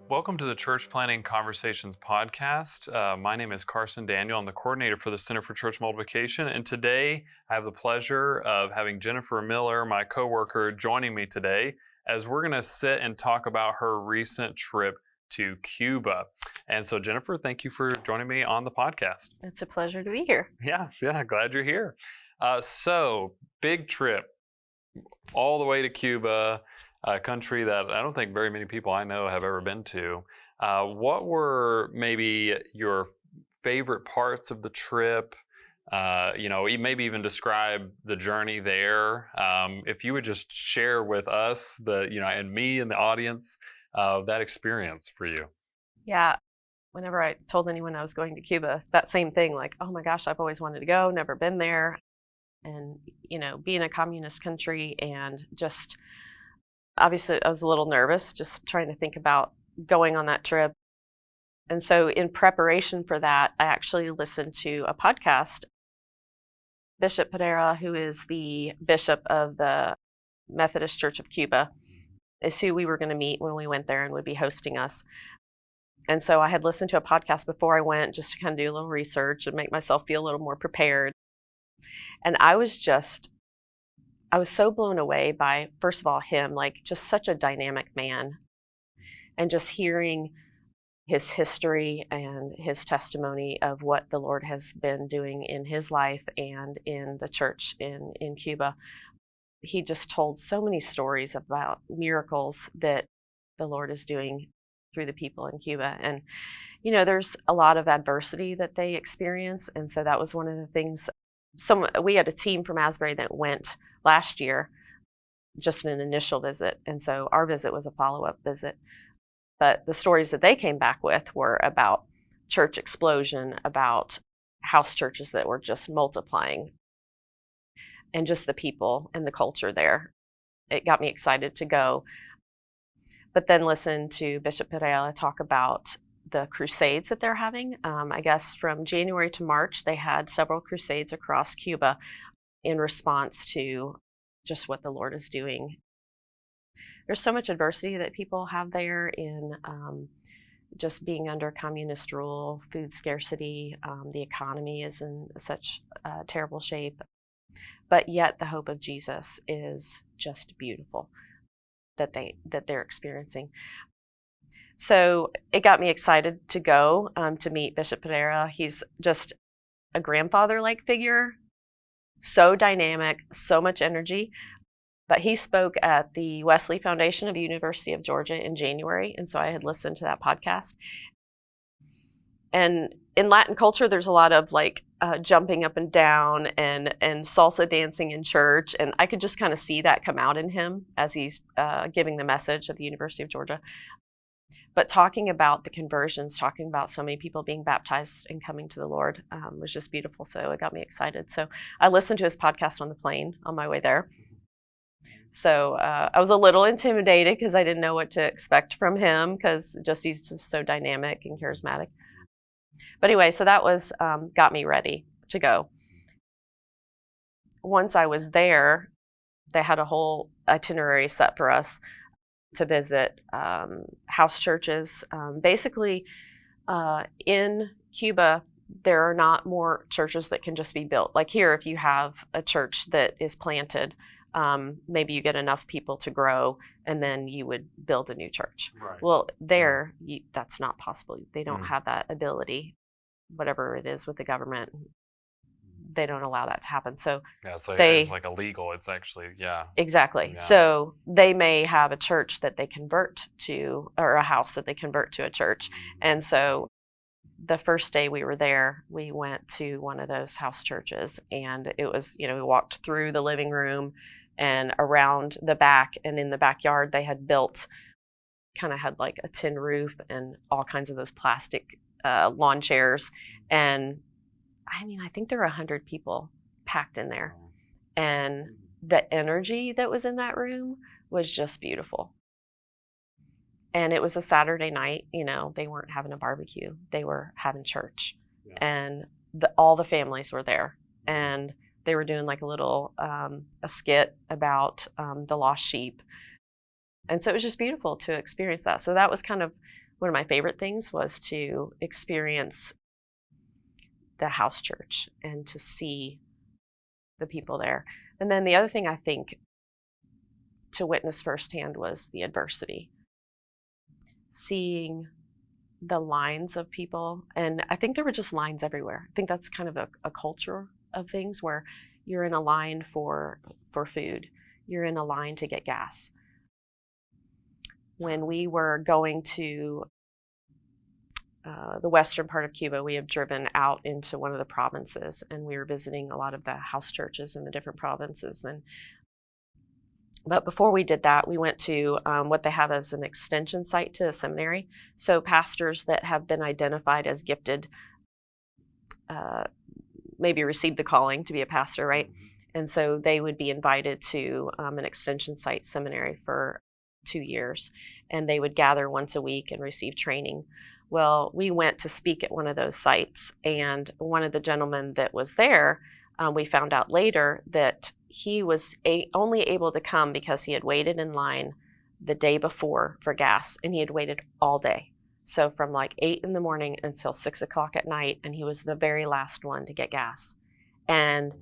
Welcome to the Church Planting Conversations podcast. My name is Carson Daniel. I'm the coordinator for the Center for Church Multiplication. And today I have the pleasure of having Jennifer Miller, my coworker, joining me today as we're going to sit and talk about her recent trip to Cuba. And so, Jennifer, thank you for joining me on the podcast. It's a pleasure to be here. Yeah, glad you're here. So, big trip all the way to Cuba, a country that I don't think very many people I know have ever been to. What were maybe your favorite parts of the trip? Maybe even describe the journey there. If you would just share with us, and me and the audience, that experience for you. Yeah. Whenever I told anyone I was going to Cuba, that same thing, like, oh my gosh, I've always wanted to go, never been there. And, being a communist country and just, obviously I was a little nervous just trying to think about going on that trip. And so in preparation for that, I actually listened to a podcast. Bishop Pereira, who is the bishop of the Methodist Church of Cuba, is who we were going to meet when we went there and would be hosting us. And so I had listened to a podcast before I went just to kind of do a little research and make myself feel a little more prepared. And I was so blown away by, first of all, him, like just such a dynamic man. And just hearing his history and his testimony of what the Lord has been doing in his life and in the church in Cuba. He just told so many stories about miracles that the Lord is doing through the people in Cuba. And, there's a lot of adversity that they experience. And so that was one of the things. We had a team from Asbury that went last year, just an initial visit. And so our visit was a follow-up visit. But the stories that they came back with were about church explosion, about house churches that were just multiplying, and just the people and the culture there. It got me excited to go. But then listen to Bishop Pereira talk about the crusades that they're having. I guess from January to March, they had several crusades across Cuba in response to just what the Lord is doing. There's so much adversity that people have there in just being under communist rule, food scarcity. The economy is in such terrible shape. But yet the hope of Jesus is just beautiful that they're experiencing. So it got me excited to go to meet Bishop Pereira. He's just a grandfather-like figure, so dynamic, so much energy. But he spoke at the Wesley Foundation of the University of Georgia in January, and so I had listened to that podcast. And in Latin culture, there's a lot of jumping up and down and salsa dancing in church, and I could just kind of see that come out in him as he's giving the message at the University of Georgia. But talking about the conversions, talking about so many people being baptized and coming to the Lord was just beautiful. So it got me excited. So I listened to his podcast on the plane on my way there. So I was a little intimidated because I didn't know what to expect from him because he's just so dynamic and charismatic. But anyway, so that was got me ready to go. Once I was there, they had a whole itinerary set for us to visit house churches. Basically, in Cuba, there are not more churches that can just be built. Like here, if you have a church that is planted, maybe you get enough people to grow, and then you would build a new church. Right. Well, there, that's not possible. They don't have that ability, whatever it is with the government. They don't allow that to happen. So it's illegal. It's actually, Exactly. Yeah. So they may have a church that they convert to, or a house that they convert to a church. And so the first day we were there, we went to one of those house churches, and it was, we walked through the living room and around the back, and in the backyard they had built, kind of had like a tin roof and all kinds of those plastic lawn chairs. And I think there were 100 people packed in there. And the energy that was in that room was just beautiful. And it was a Saturday night, they weren't having a barbecue. They were having church. Yeah. And all the families were there. And they were doing like a little a skit about the lost sheep. And so it was just beautiful to experience that. So that was kind of one of my favorite things was to experience the house church and to see the people there. And then the other thing I think to witness firsthand was the adversity. Seeing the lines of people, and I think there were just lines everywhere. I think that's kind of a culture of things where you're in a line for food. You're in a line to get gas. When we were going to the western part of Cuba, we have driven out into one of the provinces, and we were visiting a lot of the house churches in the different provinces. But before we did that, we went to what they have as an extension site to a seminary. So pastors that have been identified as gifted maybe received the calling to be a pastor, right? And so they would be invited to an extension site seminary for 2 years, and they would gather once a week and receive training. Well, we went to speak at one of those sites, and one of the gentlemen that was there, we found out later that he was only able to come because he had waited in line the day before for gas, and he had waited all day. So from like 8 in the morning until 6 o'clock at night, and he was the very last one to get gas. And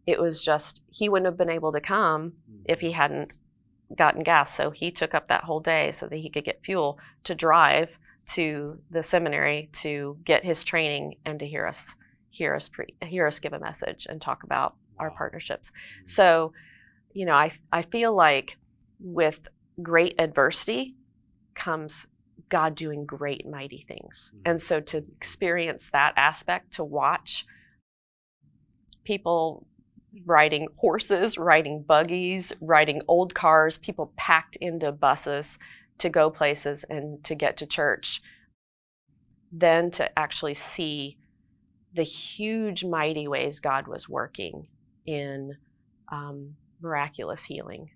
it was just, he wouldn't have been able to come if he hadn't gotten gas. So he took up that whole day so that he could get fuel to drive to the seminary to get his training and to hear us give a message and talk about our partnerships. So, you know, I feel like with great adversity comes God doing great, mighty things. And so to experience that aspect, to watch people riding horses, riding buggies, riding old cars, people packed into buses to go places and to get to church, then to actually see the huge, mighty ways God was working in miraculous healing.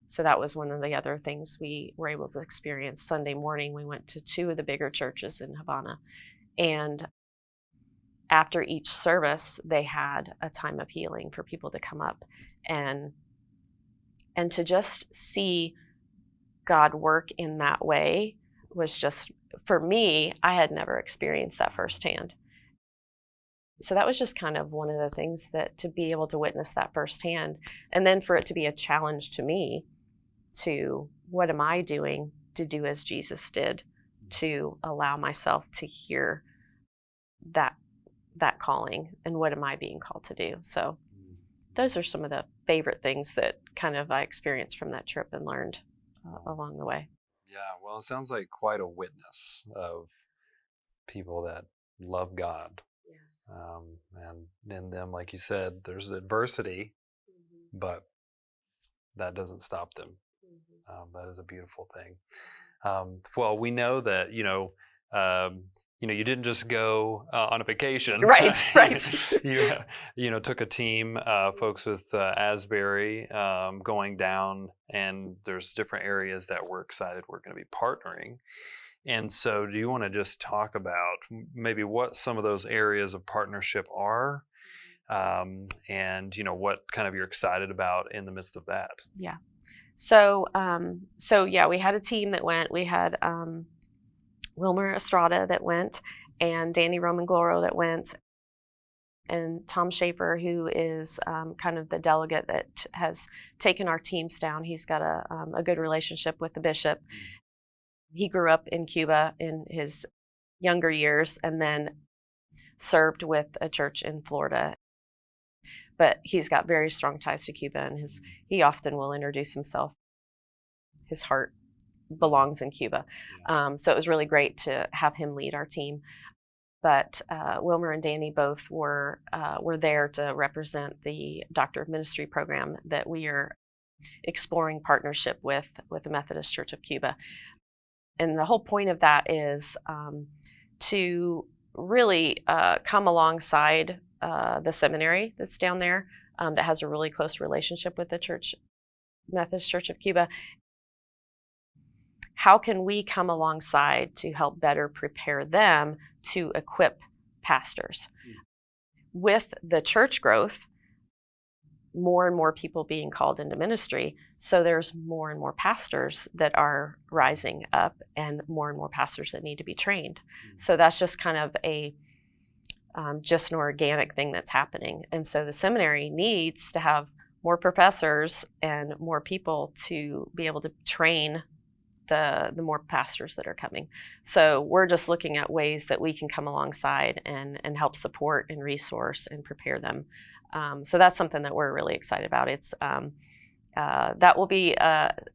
So that was one of the other things we were able to experience. Sunday morning, we went to 2 of the bigger churches in Havana. And after each service, they had a time of healing for people to come up and to just see God work in that way was just, for me, I had never experienced that firsthand. So that was just kind of one of the things that to be able to witness that firsthand, and then for it to be a challenge to me to what am I doing to do as Jesus did, to allow myself to hear that calling and what am I being called to do. So those are some of the favorite things that kind of I experienced from that trip and learned along the way. Yeah, well, it sounds like quite a witness of people that love God. Yes. And in them, like you said, there's adversity, but that doesn't stop them. That is a beautiful thing. Well, we know that, you didn't just go on a vacation. Right. You took a team, folks with Asbury, going down, and there's different areas that we're excited we're going to be partnering. And so do you want to just talk about maybe what some of those areas of partnership are, and, what kind of you're excited about in the midst of that? Yeah. So we had a team that went. We had Wilmer Estrada that went, and Danny Roman Gloro that went, and Tom Schaefer, who is kind of the delegate that has taken our teams down. He's got a good relationship with the bishop. He grew up in Cuba in his younger years and then served with a church in Florida. But he's got very strong ties to Cuba, and he often will introduce himself. His heart belongs in Cuba. So it was really great to have him lead our team. But Wilmer and Danny both were there to represent the Doctor of Ministry program that we are exploring partnership with the Methodist Church of Cuba. And the whole point of that is to really come alongside the seminary that's down there that has a really close relationship with the Methodist Church of Cuba. How can we come alongside to help better prepare them to equip pastors? With the church growth, more and more people being called into ministry. So there's more and more pastors that are rising up and more pastors that need to be trained. So that's just kind of just an organic thing that's happening. And so the seminary needs to have more professors and more people to be able to train the more pastors that are coming. So we're just looking at ways that we can come alongside and help support and resource and prepare them. So that's something that we're really excited about. It's that will be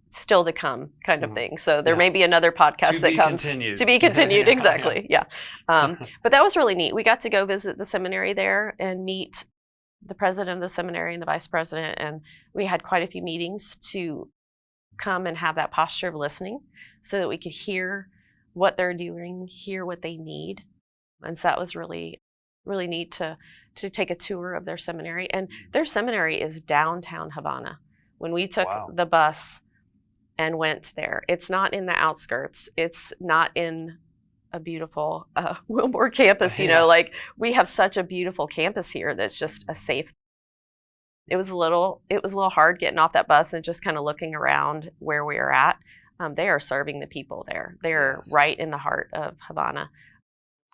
still to come kind of thing. So there may be another podcast that comes to be continued. Exactly. Yeah. But that was really neat. We got to go visit the seminary there and meet the president of the seminary and the vice president. And we had quite a few meetings to come and have that posture of listening so that we could hear what they're doing, hear what they need. And so that was really, really neat to take a tour of their seminary. And their seminary is downtown Havana. When we took the bus and went there, it's not in the outskirts. It's not in a beautiful Wilmore campus, like we have such a beautiful campus here that's just a safe. It was a little hard getting off that bus and just kind of looking around where we are at. They are serving the people there. They're right in the heart of Havana.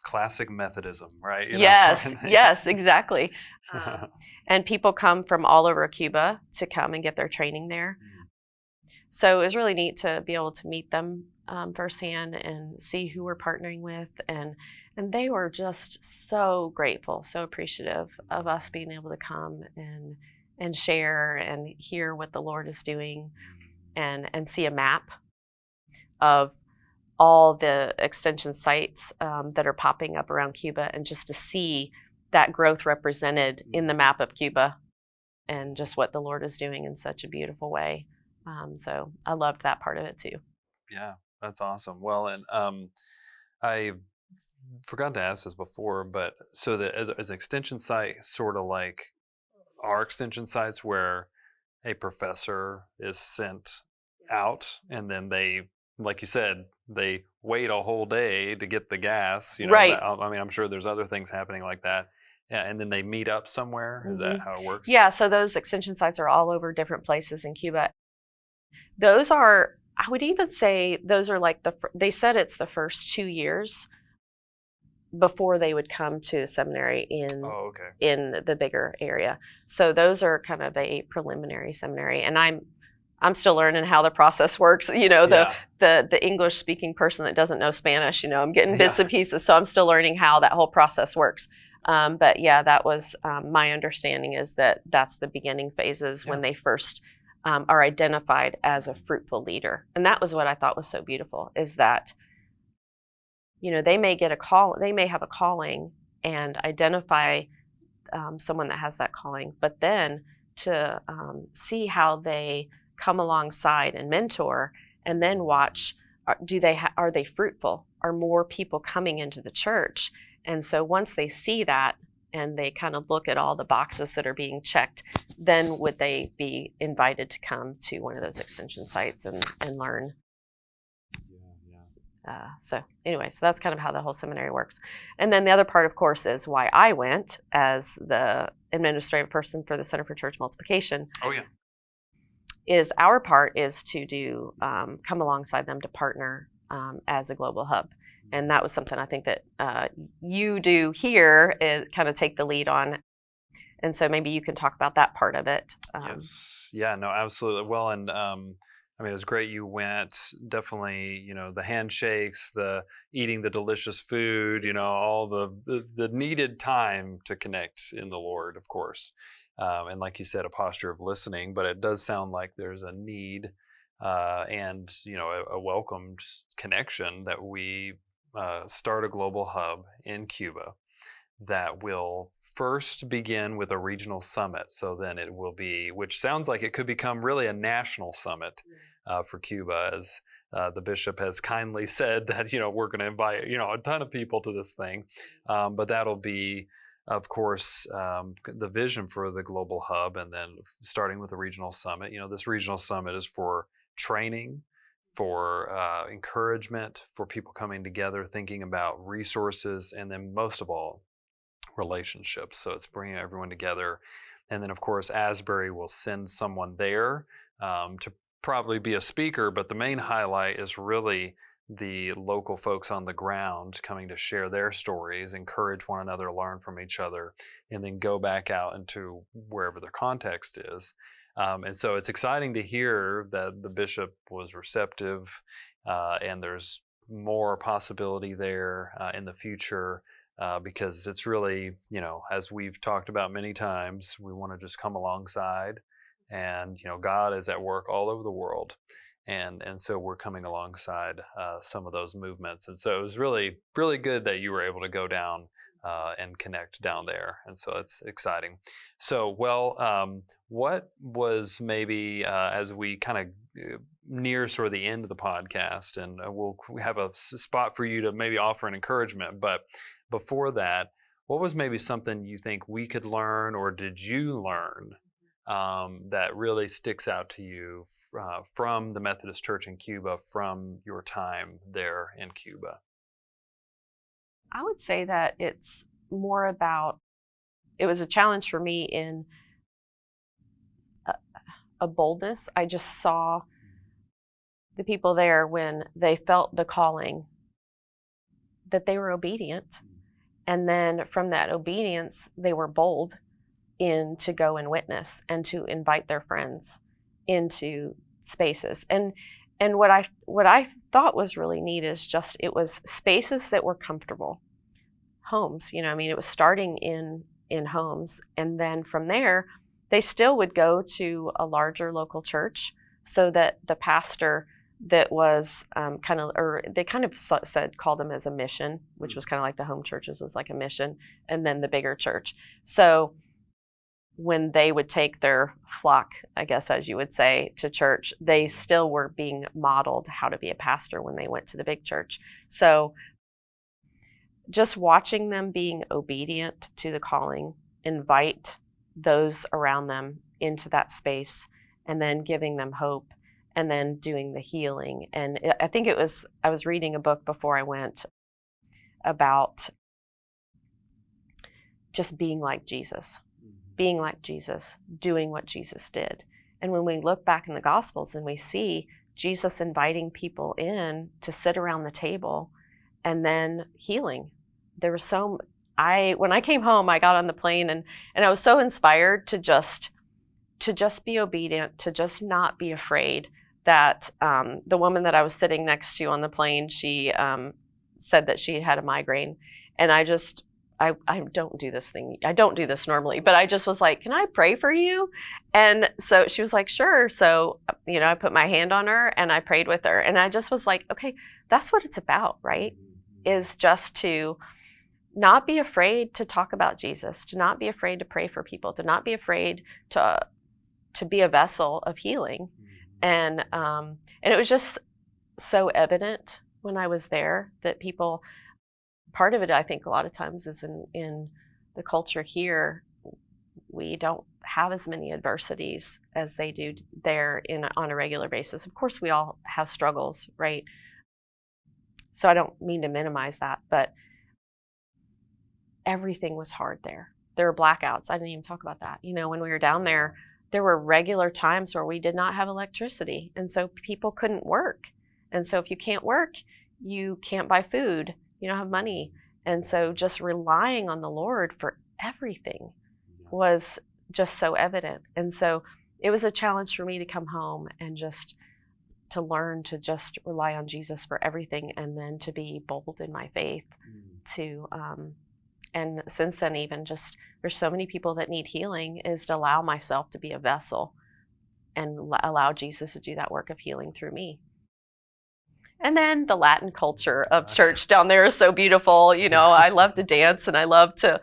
Classic Methodism, right? Yes, exactly. And people come from all over Cuba to come and get their training there. So it was really neat to be able to meet them firsthand and see who we're partnering with. And they were just so grateful, so appreciative of us being able to come and share and hear what the Lord is doing and see a map of all the extension sites that are popping up around Cuba, and just to see that growth represented in the map of Cuba and just what the Lord is doing in such a beautiful way. So I loved that part of it too. Yeah, that's awesome. Well, and I forgot to ask this before, but so that as an extension site, sort of like our extension sites where a professor is sent out and then they, like you said, they wait a whole day to get the gas. Right. I'm sure there's other things happening like that. Yeah, and then they meet up somewhere. Is that how it works? Yeah, so those extension sites are all over different places in Cuba. Those are, I would even say, those are like they said it's the first 2 years before they would come to seminary in the bigger area. So those are kind of a preliminary seminary, and I'm still learning how the process works. The English speaking person that doesn't know Spanish, I'm getting bits and pieces, so I'm still learning how that whole process works. But yeah, that was my understanding, is that that's the beginning phases when they first are identified as a fruitful leader. And that was what I thought was so beautiful, is that they may get a call, they may have a calling and identify someone that has that calling, but then to see how they come alongside and mentor, and then watch, are they fruitful? Are more people coming into the church? And so once they see that and they kind of look at all the boxes that are being checked, then would they be invited to come to one of those extension sites and learn? So that's kind of how the whole seminary works. And then the other part, of course, is why I went as the administrative person for the Center for Church Multiplication. Oh, yeah. Is our part is to do, come alongside them to partner as a global hub. And that was something I think that you do here, is kind of take the lead on. And so maybe you can talk about that part of it. Yes. Yeah, no, absolutely. Well, and it was great you went. Definitely, the handshakes, the eating the delicious food, all the needed time to connect in the Lord, of course. And like you said, a posture of listening, but it does sound like there's a need and, a welcomed connection that we start a global hub in Cuba that will first begin with a regional summit. So then it will be, which sounds like it could become really a national summit for Cuba, as the bishop has kindly said that, we're going to invite, a ton of people to this thing. But that'll be, of course, the vision for the global hub, and then starting with the regional summit. This regional summit is for training, for encouragement, for people coming together, thinking about resources, and then most of all, relationships. So it's bringing everyone together And then, of course, Asbury will send someone there to probably be a speaker, but the main highlight is really the local folks on the ground coming to share their stories, encourage one another, learn from each other, and then go back out into wherever their context is. And so it's exciting to hear that the bishop was receptive, and there's more possibility there in the future, because it's really, as we've talked about many times, we want to just come alongside, and God is at work all over the world. And so we're coming alongside some of those movements. And so it was really, really good that you were able to go down and connect down there. And so it's exciting. So, what was maybe as we kind of near sort of the end of the podcast, and we'll have a spot for you to maybe offer an encouragement. But before that, what was maybe something you think we could learn, or did you learn that really sticks out to you from the Methodist Church in Cuba, from your time there in Cuba? I would say that it's more about, it was a challenge for me in a boldness. I just saw the people there, when they felt the calling, that they were obedient. And then from that obedience, they were bold in to go and witness and to invite their friends into spaces. And what I thought was really neat is just, it was spaces that were comfortable. Homes, it was starting in homes. And then from there, they still would go to a larger local church, so that the pastor that was they called them as a mission, which was kind of like the home churches was like a mission, and then the bigger church. So when they would take their flock, I guess, as you would say, to church, they still were being modeled how to be a pastor when they went to the big church. So just watching them being obedient to the calling, invite those around them into that space, and then giving them hope, and then doing the healing. And I think I was reading a book before I went about just being like Jesus, doing what Jesus did. And when we look back in the Gospels and we see Jesus inviting people in to sit around the table and then healing, there was when I came home, I got on the plane and I was so inspired to just be obedient, to just not be afraid. That the woman that I was sitting next to on the plane, she said that she had a migraine, and I don't do this thing. I don't do this normally, but I just was like, "Can I pray for you?" And so she was like, "Sure." So I put my hand on her and I prayed with her, and I just was like, "Okay, that's what it's about, right? Is just to not be afraid to talk about Jesus, to not be afraid to pray for people, to not be afraid to be a vessel of healing." And it was just so evident when I was there that people, part of it, I think a lot of times is in the culture here, we don't have as many adversities as they do there on a regular basis. Of course, we all have struggles, right? So I don't mean to minimize that, but everything was hard there. There were blackouts. I didn't even talk about that. When we were down there were regular times where we did not have electricity, and so people couldn't work. And so if you can't work, you can't buy food, you don't have money. And so just relying on the Lord for everything was just so evident. And so it was a challenge for me to come home and just to learn to just rely on Jesus for everything, and then to be bold in my faith. And since then, even just, there's so many people that need healing, is to allow myself to be a vessel and allow Jesus to do that work of healing through me. And then the Latin culture of church down there is so beautiful. I love to dance and I love to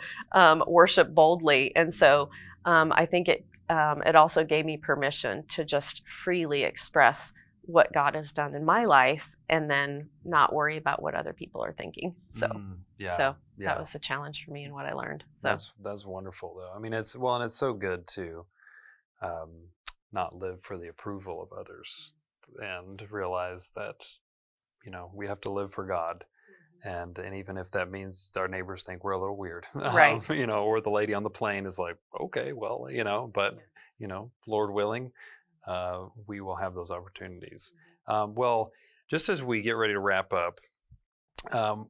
worship boldly. And so I think it also gave me permission to just freely express what God has done in my life, and then not worry about what other people are thinking. So that was a challenge for me and what I learned. So. That's wonderful, though. I mean, and it's so good to not live for the approval of others, and realize that we have to live for God. And even if that means our neighbors think we're a little weird, Right. or the lady on the plane is like, okay, well, but Lord willing, we will have those opportunities. Well, just as we get ready to wrap up,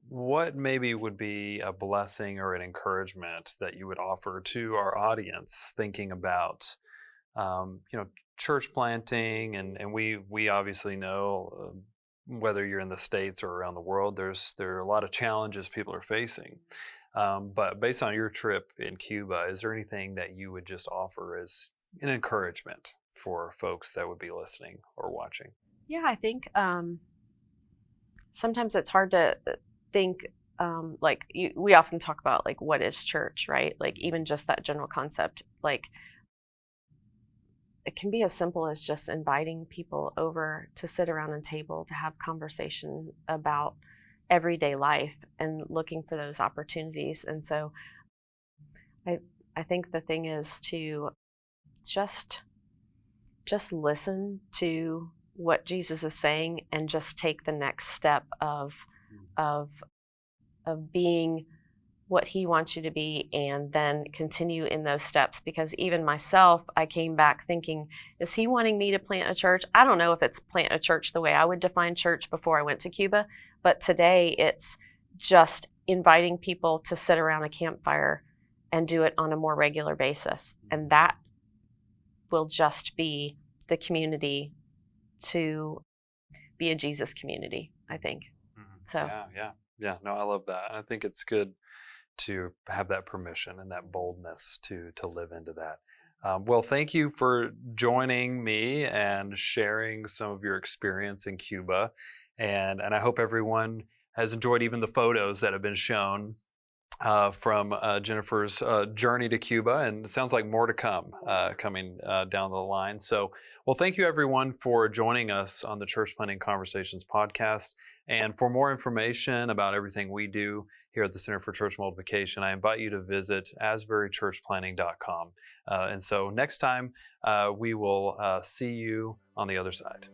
what maybe would be a blessing or an encouragement that you would offer to our audience thinking about, church planting? And we obviously know, whether you're in the States or around the world, there are a lot of challenges people are facing. But based on your trip in Cuba, is there anything that you would just offer as an encouragement for folks that would be listening or watching? Yeah, I think sometimes it's hard to think, we often talk about like what is church, right? Like even just that general concept, like it can be as simple as just inviting people over to sit around a table to have conversation about everyday life and looking for those opportunities. And so I think the thing is to just listen to what Jesus is saying and just take the next step of being what he wants you to be, and then continue in those steps. Because even myself, I came back thinking, is he wanting me to plant a church? I don't know if it's plant a church the way I would define church before I went to Cuba, but today it's just inviting people to sit around a campfire and do it on a more regular basis. And that will just be the community to be a Jesus community, I think. So Yeah. No, I love that. And I think it's good to have that permission and that boldness to live into that. Well, thank you for joining me and sharing some of your experience in Cuba. And I hope everyone has enjoyed even the photos that have been shown from Jennifer's journey to Cuba, and it sounds like more to come coming down the line. So, well, thank you everyone for joining us on the Church Planting Conversations podcast. And for more information about everything we do here at the Center for Church Multiplication, I invite you to visit asburychurchplanting.com. And so next time, we will see you on the other side.